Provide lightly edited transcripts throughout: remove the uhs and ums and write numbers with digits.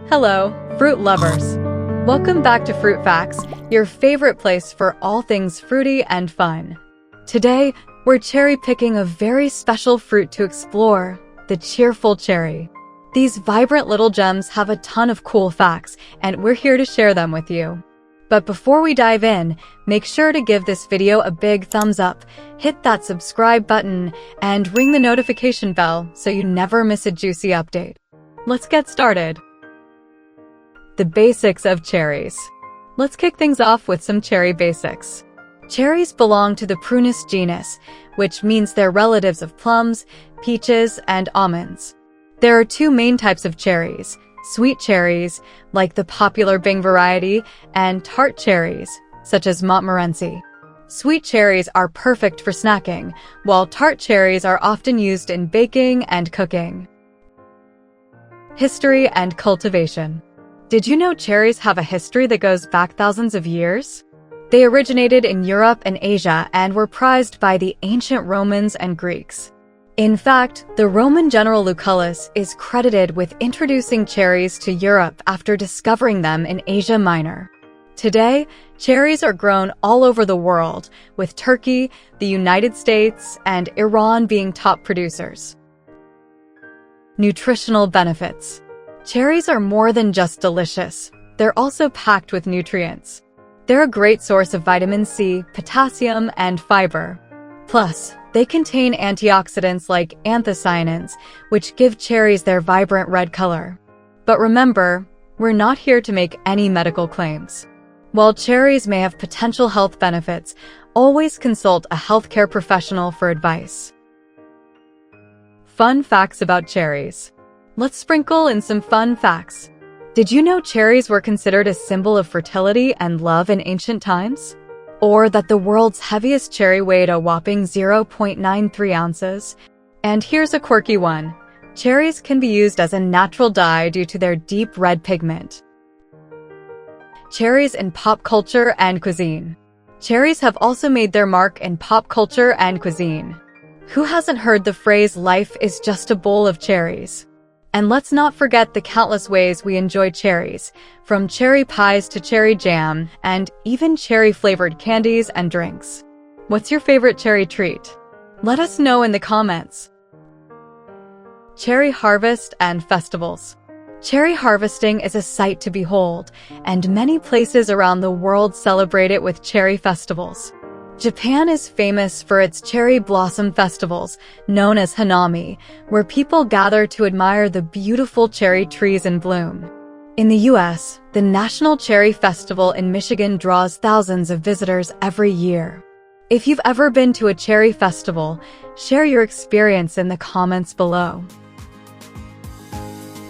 Hello, fruit lovers! Welcome back to Fruit Facts, your favorite place for all things fruity and fun. Today, we're cherry-picking a very special fruit to explore, the cheerful cherry. These vibrant little gems have a ton of cool facts, and we're here to share them with you. But before we dive in, make sure to give this video a big thumbs up, hit that subscribe button, and ring the notification bell so you never miss a juicy update. Let's get started. The basics of cherries. Let's kick things off with some cherry basics. Cherries belong to the Prunus genus, which means they're relatives of plums, peaches, and almonds. There are two main types of cherries: sweet cherries, like the popular Bing variety, and tart cherries, such as Montmorency. Sweet cherries are perfect for snacking, while tart cherries are often used in baking and cooking. History and cultivation. Did you know cherries have a history that goes back thousands of years? They originated in Europe and Asia and were prized by the ancient Romans and Greeks. In fact, the Roman general Lucullus is credited with introducing cherries to Europe after discovering them in Asia Minor. Today, cherries are grown all over the world, with Turkey, the United States, and Iran being top producers. Nutritional benefits. Cherries are more than just delicious. They're also packed with nutrients. They're a great source of vitamin C, potassium, and fiber. Plus, they contain antioxidants like anthocyanins, which give cherries their vibrant red color. But remember, we're not here to make any medical claims. While cherries may have potential health benefits, always consult a healthcare professional for advice. Fun facts about cherries. Let's sprinkle in some fun facts. Did you know cherries were considered a symbol of fertility and love in ancient times? Or that the world's heaviest cherry weighed a whopping 0.93 ounces? And here's a quirky one. Cherries can be used as a natural dye due to their deep red pigment. Cherries in pop culture and cuisine. Cherries have also made their mark in pop culture and cuisine. Who hasn't heard the phrase, "Life is just a bowl of cherries"? And let's not forget the countless ways we enjoy cherries, from cherry pies to cherry jam, and even cherry-flavored candies and drinks. What's your favorite cherry treat? Let us know in the comments. Cherry harvest and festivals. Cherry harvesting is a sight to behold, and many places around the world celebrate it with cherry festivals. Japan is famous for its cherry blossom festivals, known as hanami, where people gather to admire the beautiful cherry trees in bloom. In the US, the National Cherry Festival in Michigan draws thousands of visitors every year. If you've ever been to a cherry festival, share your experience in the comments below.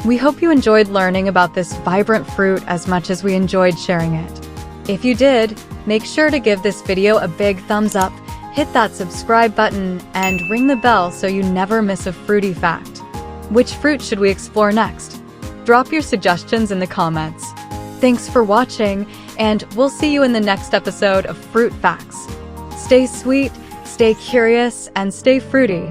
We hope you enjoyed learning about this vibrant fruit as much as we enjoyed sharing it. If you did, make sure to give this video a big thumbs up, hit that subscribe button, and ring the bell so you never miss a fruity fact. Which fruit should we explore next? Drop your suggestions in the comments. Thanks for watching, and we'll see you in the next episode of Fruit Facts. Stay sweet, stay curious, and stay fruity.